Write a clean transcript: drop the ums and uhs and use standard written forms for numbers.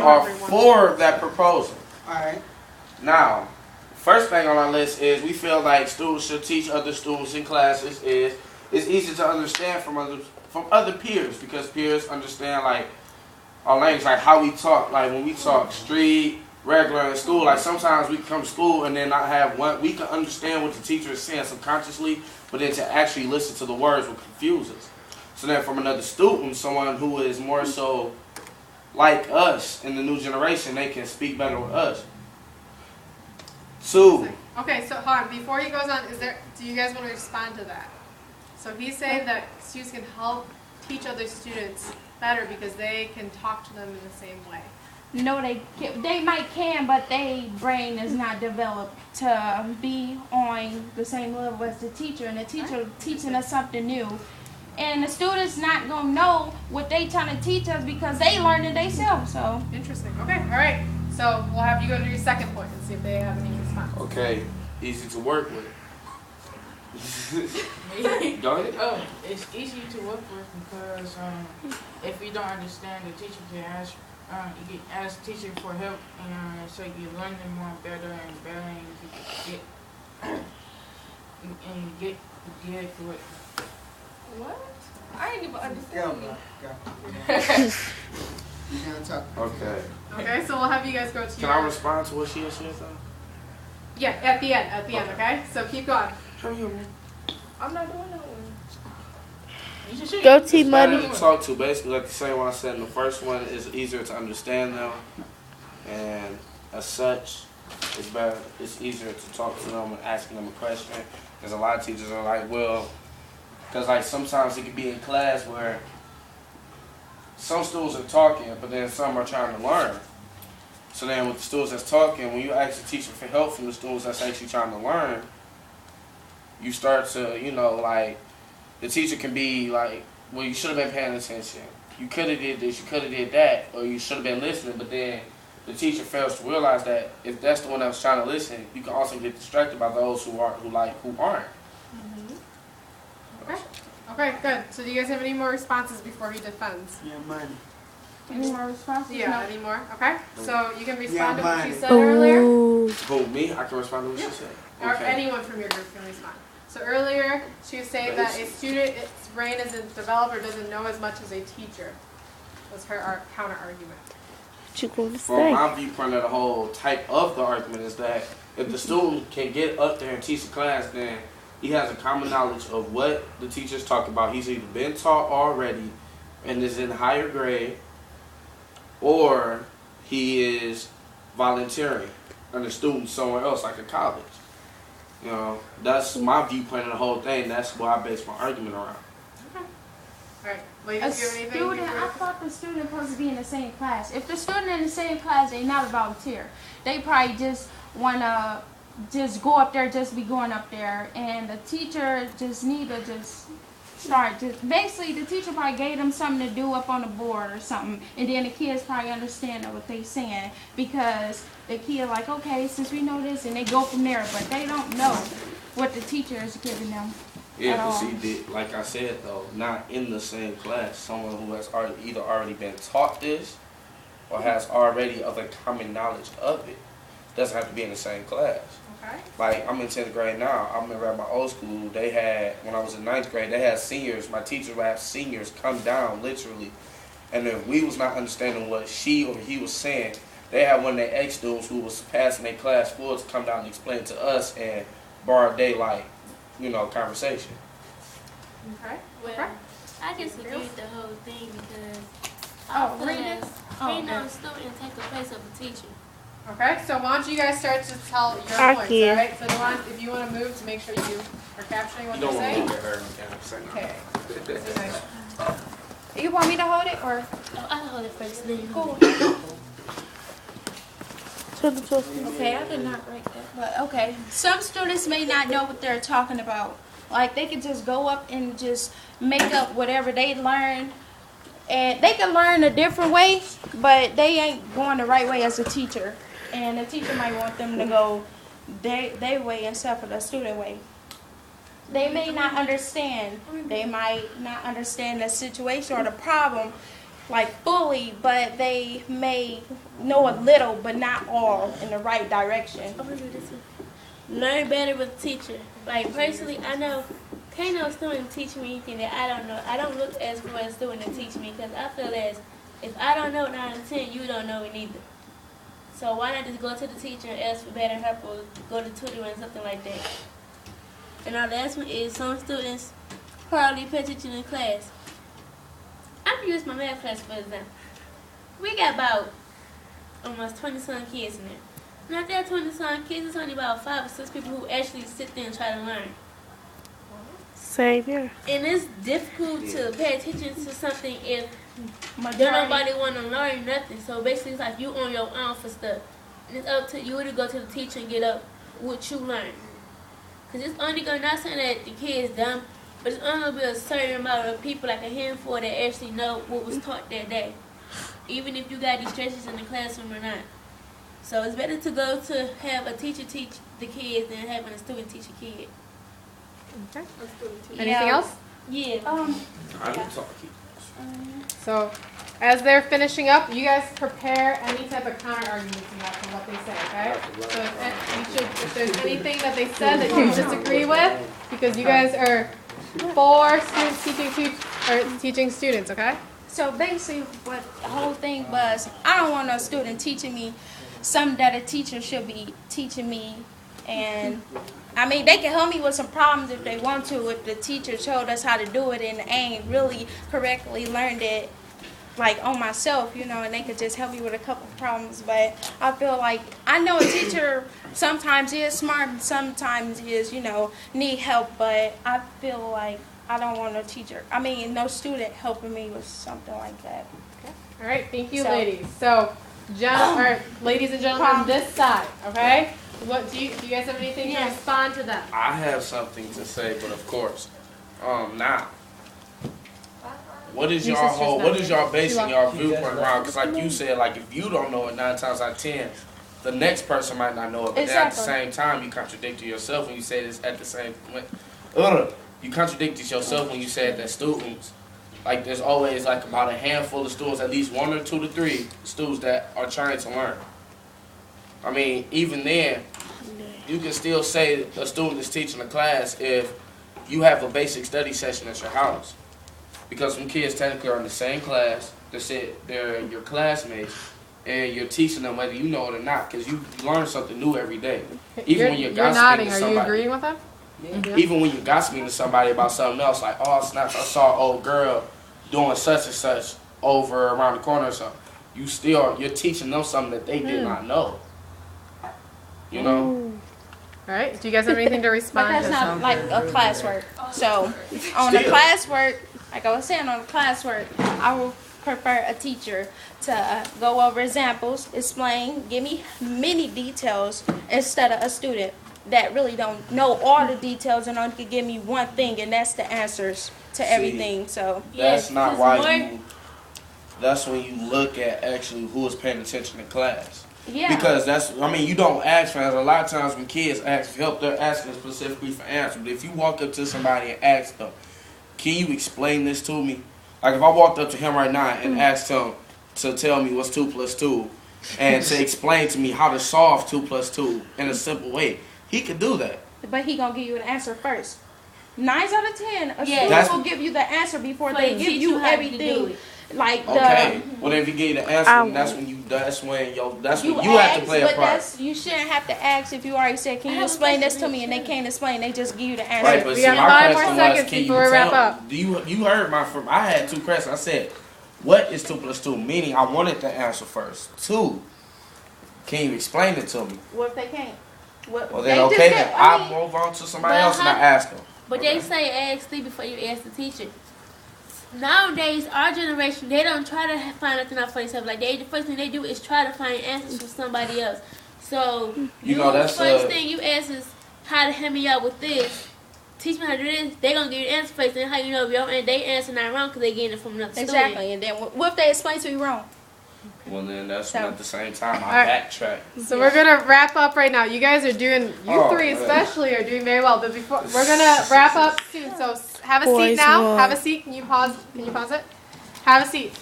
are for that proposal. All right. Now, first thing on our list is we feel like students should teach other students in classes. It's easy to understand from other peers, because peers understand like our language, like how we talk. Like when we talk street, regular in school, like sometimes we come to school and then not have one. We can understand what the teacher is saying subconsciously, but then to actually listen to the words will confuse us. So then from another student, someone who is more so like us in the new generation, they can speak better with us. Two. Okay, so hold on. Before he goes on, do you guys want to respond to that? So he's saying that students can help teach other students better because they can talk to them in the same way. No, they might can, but their brain is not developed to be on the same level as the teacher, and the teacher teaching us something new. And the students not gonna know what they trying to teach us because they learned it themselves. So interesting. Okay, all right. So we'll have you go to your second point and see if they have any response. Okay, easy to work with. Go ahead. Oh, it's easy to work with because if you don't understand, the teacher can ask. You can ask the teacher for help, and so you learn them more better and better, and you get good. What? I ain't even understand. Okay. Okay, so we'll have you guys go to Can I respond to what she has said, though? Yeah, at the end, okay? So keep going. I'm not doing that one. Go T Money. Talk to basically like the same one I said in the first one is easier to understand them, and as such, it's better. It's easier to talk to them and asking them a question. Because a lot of teachers are like, well, because like sometimes it could be in class where some students are talking, but then some are trying to learn. So then with the students that's talking, when you ask the teacher for help from the students that's actually trying to learn, you start to, like, the teacher can be like, well, you should have been paying attention. You could have did this, you could have did that, or you should have been listening, but then the teacher fails to realize that if that's the one that was trying to listen, you can also get distracted by those who aren't. Mm-hmm. Okay. Okay, good. So do you guys have any more responses before he defends? Yeah, money. any more responses? Yeah, No. any more? Okay. So you can respond to Yeah, what she mine. said earlier. Who, me? I can respond to what she said. Or anyone from your group can respond. So earlier, she was saying that a student, its brain isn't developed or doesn't know as much as a teacher. Was her counter argument. What you going to From say? my viewpoint of the whole type of the argument is that if the student can get up there and teach the class, then he has a common knowledge of what the teacher's talking about. He's either been taught already and is in higher grade, or he is volunteering under student somewhere else, like a college. You know, that's my viewpoint of the whole thing. That's what I base my argument around. Okay. All right. A Ladies, do you have anything? student, I thought the student supposed to be in the same class. If the student in the same class, they not a volunteer. They probably just wanna just go up there, just be going up there, and the teacher just need to just start. Just basically, the teacher probably gave them something to do up on the board or something, and then the kids probably understand what they saying because the kid like, okay, since we know this, and they go from there, but they don't know what the teacher is giving them. Yeah, but see, like I said though, not in the same class. Someone who has either already been taught this or has already other common knowledge of it doesn't have to be in the same class. Okay. Like, I'm in 10th grade now. I remember at my old school, they had, when I was in 9th grade, they had seniors. My teacher would have seniors come down, literally. And if we was not understanding what she or he was saying, they had one of their ex-students who was passing their class full to come down and explain to us and borrow daylight, conversation. Okay. Well, I disagree with the whole thing because Oh, read it. reading on a student take the place of a teacher. Okay. So why don't you guys start to tell your I points, can. all right? So if you want to move to make sure you are capturing what You they're don't want to saying. look at her on camera. Okay. You want me to hold it or? Oh, I'll hold it first, then you hold Okay, I did not write that. But okay, some students may not know what they're talking about. Like they can just go up and just make up whatever they learned, and they can learn a different way, but they ain't going the right way as a teacher. And the teacher might want them to go their way instead of the student way. They may not understand. They might not understand the situation or the problem like fully, but they may know a little, but not all in the right direction. I'm gonna do this too. Learn better with the teacher. Like personally, I know can't no student teach me anything that I don't know. I don't look as for a student to teach me because I feel as if I don't know 9 out of 10, you don't know it either. So why not just go to the teacher and ask for better help or go to tutoring or something like that. And our last one is some students hardly pay attention in class. I'm gonna use my math class for example. We got about almost 20-some kids in there. Not that 20-some kids, it's only about 5 or 6 people who actually sit there and try to learn. Same here. And it's difficult to pay attention to something if don't nobody want to learn nothing. So basically, it's like you on your own for stuff. And it's up to you to go to the teacher and get up what you learn. Because it's only going to, not saying that the kids dumb, but it's only going to be a certain amount of people, like a handful, that actually know what was taught that day. Even if you got distractions in the classroom or not. So it's better to go to have a teacher teach the kids than having a student teach a kid. Okay. Anything else? Yeah. I can talk. So, as they're finishing up, you guys prepare any type of counter arguments about from what they say, okay? So if there's anything that they said that you disagree with, because you guys are 4 students teaching students, okay? So basically, what the whole thing was, I don't want no student teaching me something that a teacher should be teaching me. And I mean, they can help me with some problems if they want to, if the teacher showed us how to do it and I ain't really correctly learned it, like on myself, you know, and they could just help me with a couple problems. But I feel like, I know a teacher sometimes is smart and sometimes is, you know, need help, but I feel like I don't want no student helping me with something like that. Okay. All right, thank you, So- ladies. So, ladies and gentlemen on this side, okay? What do you guys have anything to respond to them? I have something to say, but of course, now, what is y'all basing y'all viewpoint around? Because like you said, like if you don't know it 9 times out of 10, the next person might not know it. But then at the same time, you contradicted yourself when you said this at the same. You contradicted yourself when you said that students, like there's always like about a handful of students, at least 1 or 2 to 3 students that are trying to learn. I mean, even then, you can still say a student is teaching a class if you have a basic study session at your house. Because some kids technically are in the same class, they're your classmates, and you're teaching them whether you know it or not, because you learn something new every day. Even when you're nodding, to are somebody. you agreeing with them? Yeah. Even when you're gossiping to somebody about something else, like, oh, snaps, I saw an old girl doing such and such over around the corner or something. You're teaching them something that they did not know. You know? All right. Do you guys have anything to But respond that's to? not like a classwork. So on the classwork, like I was saying, on the classwork, I will prefer a teacher to go over examples, explain, give me many details instead of a student that really don't know all the details and only can give me one thing, and that's the answers to everything. So that's not why that's when you look at actually who is paying attention to class. yeah, Because you don't ask for that. A lot of times when kids ask for help, they're asking specifically for answers. But if you walk up to somebody and ask them, can you explain this to me? Like if I walked up to him right now and asked him to tell me what's 2 plus 2 and to explain to me how to solve 2 plus 2 in a simple way, he could do that. but he gonna give you an answer first. 9 out of 10, a Yeah. student will give you the answer before So they they give teach you you how to everything. do it. Like Okay. Well, if you get the answer, then that's when you have to play a but part. you shouldn't have to ask if you already said, can you explain this to me? And they can't explain, they just give you the answer. Right, but We see, got my 5 more question was, seconds can you before we wrap tell? up. Do you heard I had 2 questions. I said, what is 2 plus 2? Meaning, I wanted the answer first. 2, can you explain it to me? What if they can't? Well, then okay, then I move on to somebody else and I ask them. But they say ask me before you ask the teacher. Nowadays, our generation, they don't try to find nothing out for themselves. Like the first thing they do is try to find answers from somebody else. So You know, that's first thing you ask is how to help me out with this. Teach me how to do this. They gonna give you the answer first. Then how you know if your and they answer not wrong because they getting it from another student. Exactly, and then what if they explain to you wrong? Well, then that's when at the same time I Alright. backtrack. So we're gonna wrap up right now. You guys are doing, you 3 man. especially are doing very well. But before we're gonna wrap up soon. So have a seat Boys now. won. Have a seat. Can you pause? Can you pause it? Have a seat.